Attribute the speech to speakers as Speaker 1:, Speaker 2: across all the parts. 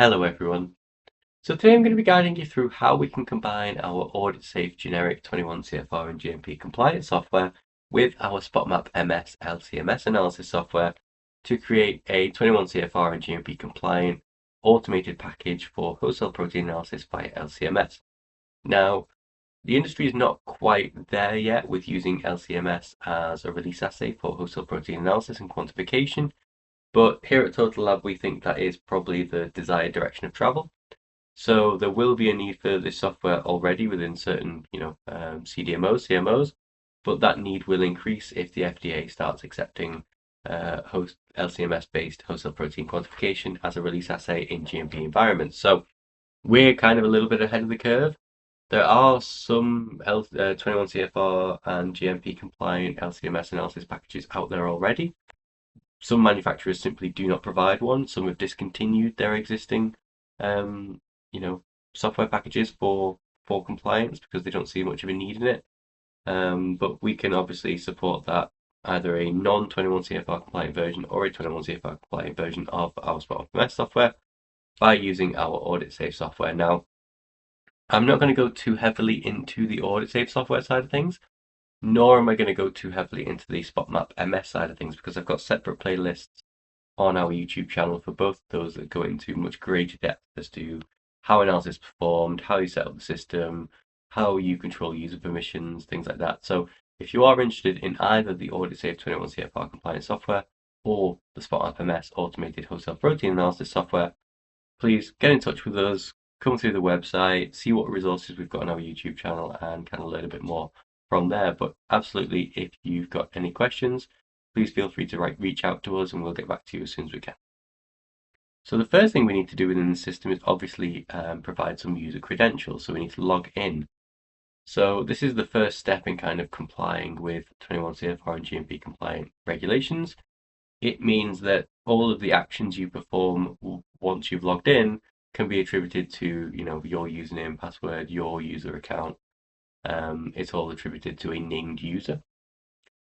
Speaker 1: Hello everyone. So today I'm going to be guiding you through how we can combine our AuditSafe generic 21 CFR and GMP compliant software with our SpotMap MS LC-MS analysis software to create a 21 CFR and GMP compliant automated package for wholesale protein analysis via LC-MS. Now, the industry is not quite there yet with using LC-MS as a release assay for wholesale protein analysis and quantification, but here at TotalLab we think that is probably the desired direction of travel. So there will be a need for this software already within certain, CDMOs, CMOs, but that need will increase if the FDA starts accepting host LC-MS-based wholesale protein quantification as a release assay in GMP environments. So we're kind of a little bit ahead of the curve. There are some 21 CFR and GMP compliant LC-MS analysis packages out there already. Some manufacturers simply do not provide one. Some have discontinued their existing software packages for compliance because they don't see much of a need in it. But we can obviously support that, either a non-21 CFR compliant version or a 21 CFR compliant version of our SpotMap software by using our AuditSafe software. Now, I'm not going to go too heavily into the AuditSafe software side of things, nor am I going to go too heavily into the SpotMap MS side of things, because I've got separate playlists on our YouTube channel for both of those that go into much greater depth as to how analysis is performed, how you set up the system, how you control user permissions, things like that. So if you are interested in either the AuditSafe 21 CFR compliance software or the SpotMap MS automated wholesale protein analysis software, please get in touch with us, come through the website, see what resources we've got on our YouTube channel, and kind of learn a bit more from there. But absolutely, if you've got any questions, please feel free to reach out to us and we'll get back to you as soon as we can. So the first thing we need to do within the system is obviously provide some user credentials. So we need to log in. So this is the first step in kind of complying with 21 CFR and GMP compliant regulations. It means that all of the actions you perform once you've logged in can be attributed to, your username, password, your user account. It's all attributed to a named user.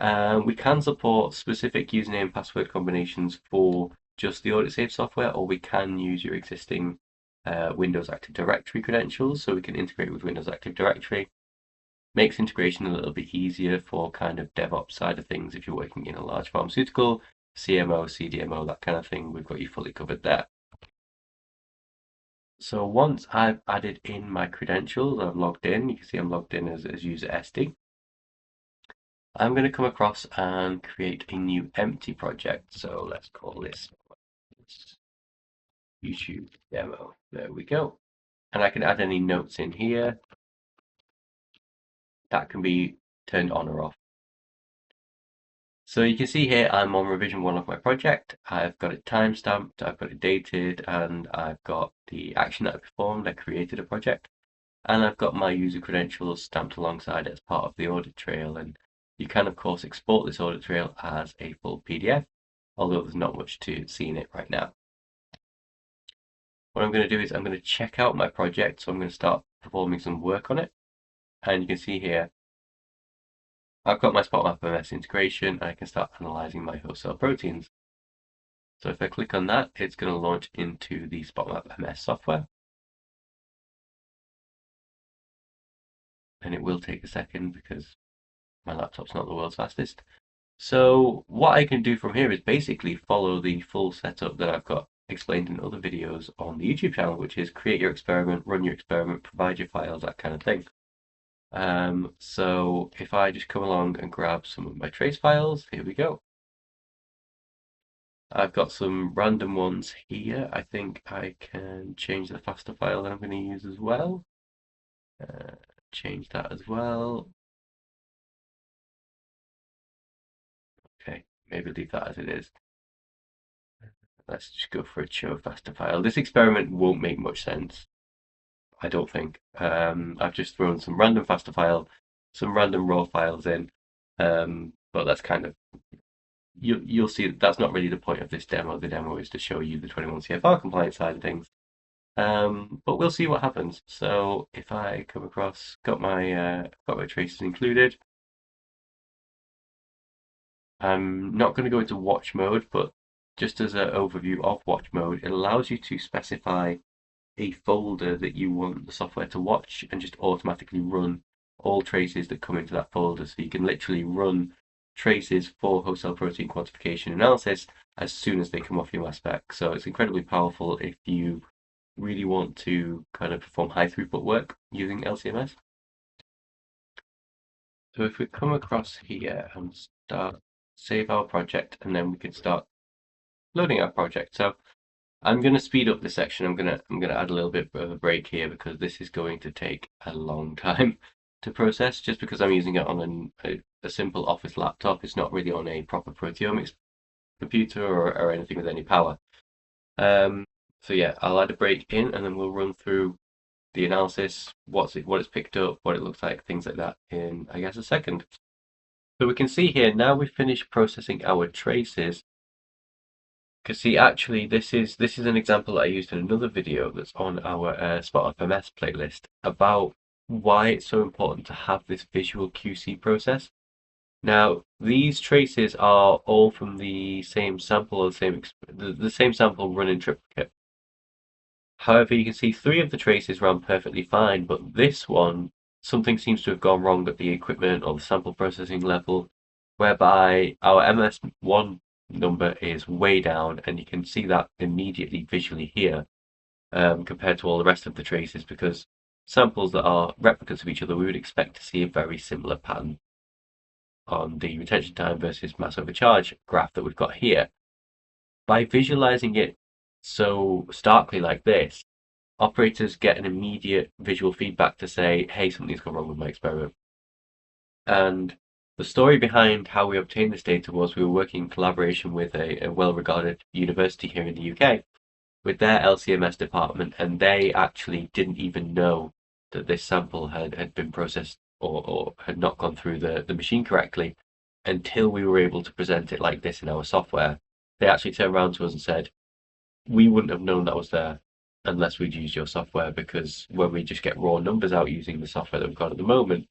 Speaker 1: We can support specific username and password combinations for just the AuditSafe software, or we can use your existing Windows Active Directory credentials, so we can integrate with Windows Active Directory. Makes integration a little bit easier for kind of DevOps side of things if you're working in a large pharmaceutical, CMO, CDMO, that kind of thing. We've got you fully covered there. So once I've added in my credentials, I've logged in. You can see I'm logged in as user SD. I'm going to come across and create a new empty project. So let's call this YouTube demo. There we go. And I can add any notes in here. That can be turned on or off. So you can see here I'm on revision 1 of my project. I've got it timestamped, I've got it dated, and I've got the action that I performed. I created a project, and I've got my user credentials stamped alongside it as part of the audit trail. And you can, of course, export this audit trail as a full PDF, although there's not much to see in it right now. What I'm going to do is I'm going to check out my project, so I'm going to start performing some work on it. And you can see here, I've got my SpotMap MS integration, and I can start analyzing my wholesale proteins. So if I click on that, it's going to launch into the SpotMap MS software. And it will take a second because my laptop's not the world's fastest. So what I can do from here is basically follow the full setup that I've got explained in other videos on the YouTube channel, which is create your experiment, run your experiment, provide your files, that kind of thing. So if I just come along and grab some of my trace files, here we go. I've got some random ones here. I think I can change the FASTA file that I'm going to use as well. Change that as well. Okay, maybe leave that as it is. Let's just go for a show FASTA file. This experiment won't make much sense, I don't think. I've just thrown some random FASTA file, some random raw files in, but that's kind of, you'll see that's not really the point of this demo. The demo is to show you the 21 CFR compliance side of things. But we'll see what happens. So if I come across, got my traces included. I'm not going to go into watch mode, but just as an overview of watch mode, it allows you to specify a folder that you want the software to watch and just automatically run all traces that come into that folder. So you can literally run traces for host cell protein quantification analysis as soon as they come off your mass spec. So it's incredibly powerful if you really want to kind of perform high throughput work using LC-MS. So if we come across here and start save our project, and then we can start loading our project. So I'm going to speed up this section. I'm going to add a little bit of a break here because this is going to take a long time to process, just because I'm using it on a simple office laptop. It's not really on a proper proteomics computer or anything with any power. So yeah, I'll add a break in, and then we'll run through the analysis, what it's picked up, what it looks like, things like that in, I guess, a second. So we can see here, now we've finished processing our traces. Because see, actually, this is an example that I used in another video that's on our SpotMap playlist about why it's so important to have this visual QC process. Now, these traces are all from the same sample or the same sample run in triplicate. However, you can see 3 of the traces ran perfectly fine, but this one, something seems to have gone wrong at the equipment or the sample processing level, whereby our MS1 number is way down, and you can see that immediately visually here compared to all the rest of the traces, because samples that are replicas of each other, we would expect to see a very similar pattern on the retention time versus mass over charge graph that we've got here. By visualizing it so starkly like this, operators get an immediate visual feedback to say, hey, something's gone wrong with my experiment. And the story behind how we obtained this data was we were working in collaboration with a well-regarded university here in the UK with their LC-MS department, and they actually didn't even know that this sample had been processed or had not gone through the machine correctly until we were able to present it like this in our software. They actually turned around to us and said, we wouldn't have known that was there unless we'd used your software, because when we just get raw numbers out using the software that we've got at the moment,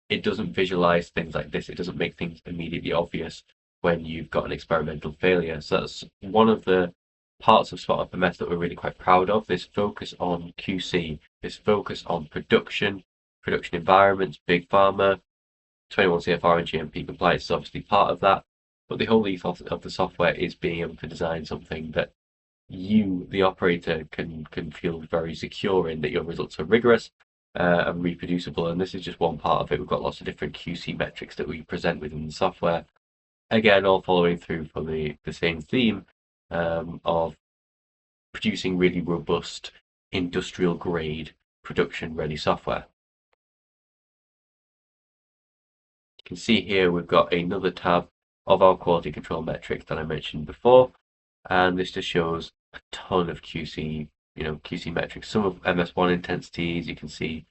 Speaker 1: it doesn't visualize things like this. It doesn't make things immediately obvious when you've got an experimental failure. So that's one of the parts of SpotMap that we're really quite proud of, this focus on QC, this focus on production environments, big pharma, 21 CFR and GMP compliance is obviously part of that, but the whole ethos of the software is being able to design something that you, the operator, can feel very secure in, that your results are rigorous and reproducible. And this is just one part of it. We've got lots of different QC metrics that we present within the software. Again, all following through for the same theme of producing really robust, industrial grade, production ready software. You can see here we've got another tab of our quality control metrics that I mentioned before, and this just shows a ton of QC metrics. Some of MS1 intensities, you can see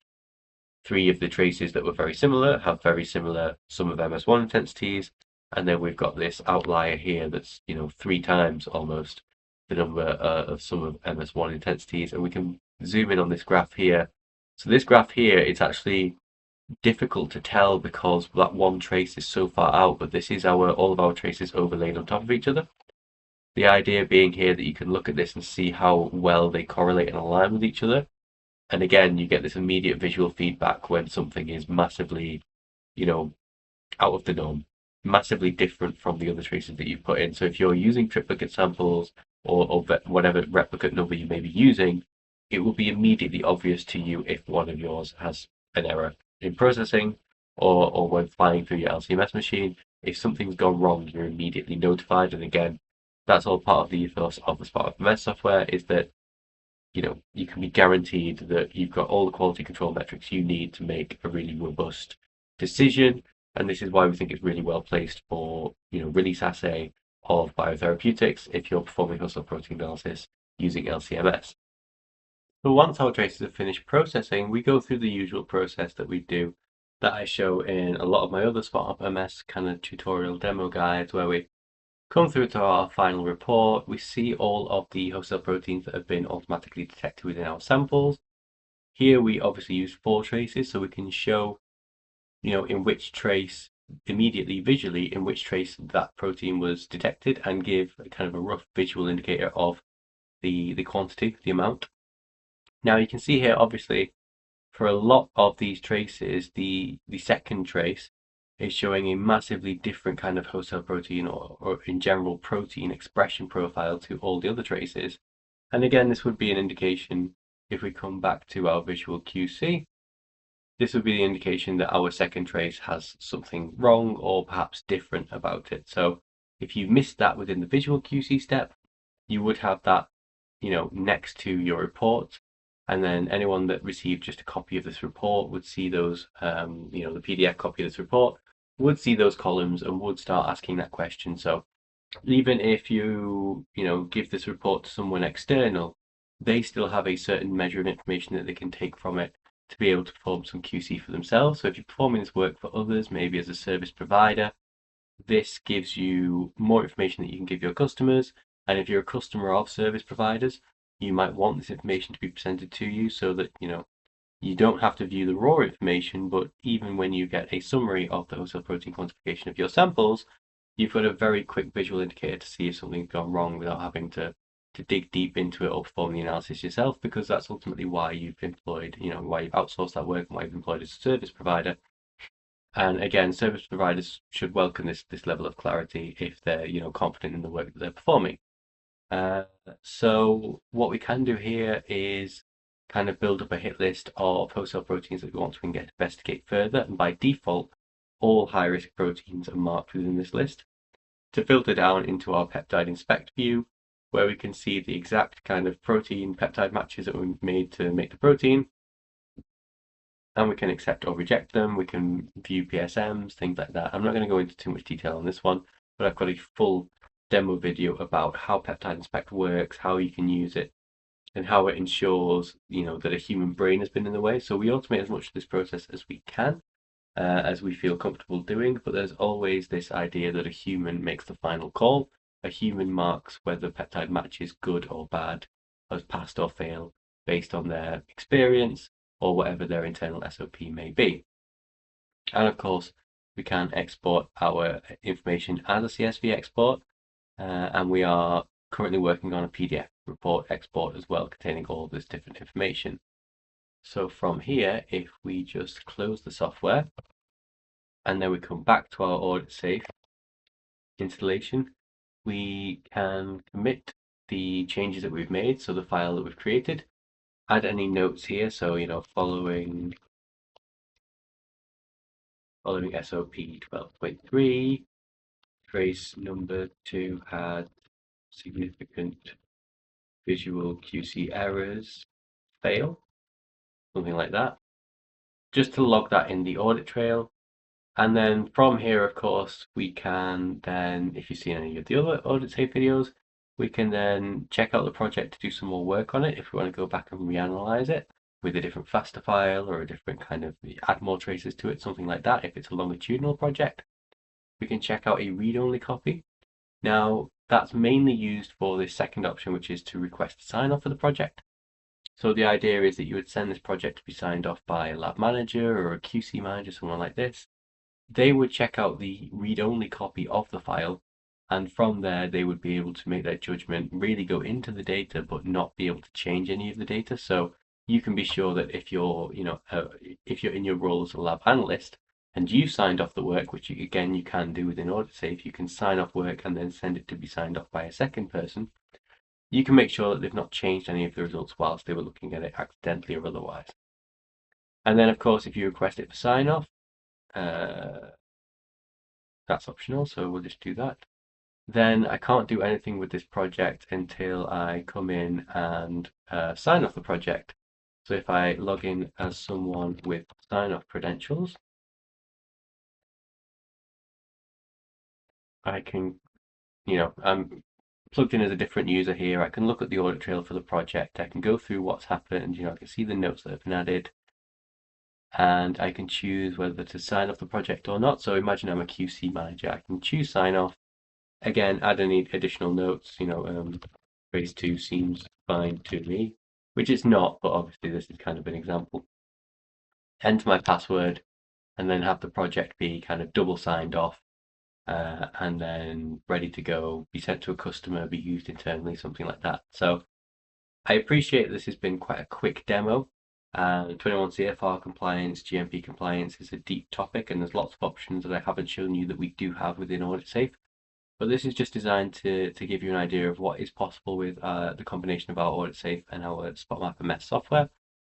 Speaker 1: 3 of the traces that were very similar have very similar some of MS1 intensities, and then we've got this outlier here that's 3 times almost the number of some of MS1 intensities, and we can zoom in on this graph here. So this graph here, it's actually difficult to tell because that one trace is so far out, but this is all of our traces overlaid on top of each other. The idea being here that you can look at this and see how well they correlate and align with each other. And again, you get this immediate visual feedback when something is massively, out of the norm, massively different from the other traces that you've put in. So if you're using triplicate samples or whatever replicate number you may be using, it will be immediately obvious to you if one of yours has an error in processing or when flying through your LC-MS machine. If something's gone wrong, you're immediately notified. And again, that's all part of the ethos of the SpotMap software, is that you can be guaranteed that you've got all the quality control metrics you need to make a really robust decision. And this is why we think it's really well placed for release assay of biotherapeutics if you're performing host cell protein analysis using LC-MS. So once our traces are finished processing, we go through the usual process that we do, that I show in a lot of my other SpotMap kind of tutorial demo guides, where we come through to our final report. We see all of the host cell proteins that have been automatically detected within our samples. Here we obviously use 4 traces, so we can show in which trace immediately visually in which trace that protein was detected and give a kind of a rough visual indicator of the quantity, the amount. Now you can see here, obviously, for a lot of these traces, the second trace is showing a massively different kind of host cell protein or in general protein expression profile to all the other traces. And again, this would be an indication, if we come back to our visual QC, this would be the indication that our second trace has something wrong or perhaps different about it. So if you missed that within the visual QC step, you would have that, next to your report. And then anyone that received just a copy of this report would see those, the PDF copy of this report would see those columns and would start asking that question. So even if you give this report to someone external, they still have a certain measure of information that they can take from it to be able to perform some QC for themselves. So if you're performing this work for others, maybe as a service provider, this gives you more information that you can give your customers. And if you're a customer of service providers, you might want this information to be presented to you so that you don't have to view the raw information, but even when you get a summary of the host cell protein quantification of your samples, you've got a very quick visual indicator to see if something's gone wrong without having to dig deep into it or perform the analysis yourself, because that's ultimately why you've employed, why you've outsourced that work and why you've employed a service provider. And again, service providers should welcome this level of clarity if they're, confident in the work that they're performing. So what we can do here is kind of build up a hit list of host cell proteins that we want to investigate further. And by default, all high-risk proteins are marked within this list. To filter down into our peptide inspect view, where we can see the exact kind of protein peptide matches that we made to make the protein. And we can accept or reject them. We can view PSMs, things like that. I'm not going to go into too much detail on this one, but I've got a full demo video about how Peptide Inspect works, how you can use it, and how it ensures, that a human brain has been in the way. So we automate as much of this process as we can, as we feel comfortable doing, but there's always this idea that a human makes the final call. A human marks whether peptide match is good or bad, as passed or fail, based on their experience or whatever their internal SOP may be. And of course, we can export our information as a CSV export, and we are currently working on a PDF report export as well, containing all this different information. So from here, if we just close the software, and then we come back to our AuditSafe installation, we can commit the changes that we've made, so the file that we've created, add any notes here, so following SOP 12.3, trace number 2 had significant visual QC errors, fail, something like that, just to log that in the audit trail. And then from here, of course, we can then, if you've seen any of the other AuditSafe videos, we can then check out the project to do some more work on it if we want to go back and reanalyze it with a different FASTA file or a different kind of add more traces to it, something like that. If it's a longitudinal project, we can check out a read-only copy. Now, that's mainly used for the second option, which is to request a sign-off for the project. So the idea is that you would send this project to be signed off by a lab manager or a QC manager, someone like this. They would check out the read-only copy of the file, and from there they would be able to make their judgment, really go into the data, but not be able to change any of the data. So you can be sure that if you're, if you're in your role as a lab analyst and you signed off the work, which again you can do within AuditSafe, you can sign off work and then send it to be signed off by a second person. You can make sure that they've not changed any of the results whilst they were looking at it accidentally or otherwise. And then, of course, if you request it for sign off, that's optional, so we'll just do that. Then I can't do anything with this project until I come in and sign off the project. So if I log in as someone with sign-off credentials, I can, I'm plugged in as a different user here. I can look at the audit trail for the project. I can go through what's happened. I can see the notes that have been added, and I can choose whether to sign off the project or not. So imagine I'm a QC manager. I can choose sign off. Again, add any additional notes. Phase 2 seems fine to me, which it's not, but obviously this is kind of an example. Enter my password, and then have the project be kind of double signed off, and then ready to go, be sent to a customer, be used internally, something like that. So I appreciate this has been quite a quick demo. 21 CFR compliance, GMP compliance is a deep topic, and there's lots of options that I haven't shown you that we do have within AuditSafe. But this is just designed to give you an idea of what is possible with the combination of our AuditSafe and our SpotMap MS software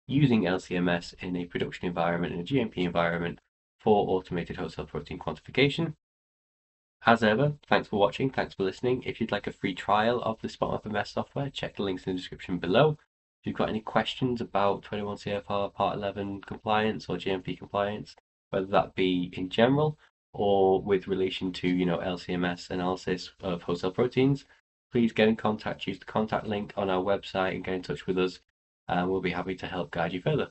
Speaker 1: using LC-MS in a production environment, in a GMP environment for automated wholesale protein quantification. As ever, thanks for watching, thanks for listening. If you'd like a free trial of the SpotMap MS software, check the links in the description below. If you've got any questions about 21 CFR Part 11 compliance or GMP compliance, whether that be in general or with relation to, LC-MS analysis of wholesale proteins, please get in contact. Use the contact link on our website and get in touch with us, and we'll be happy to help guide you further.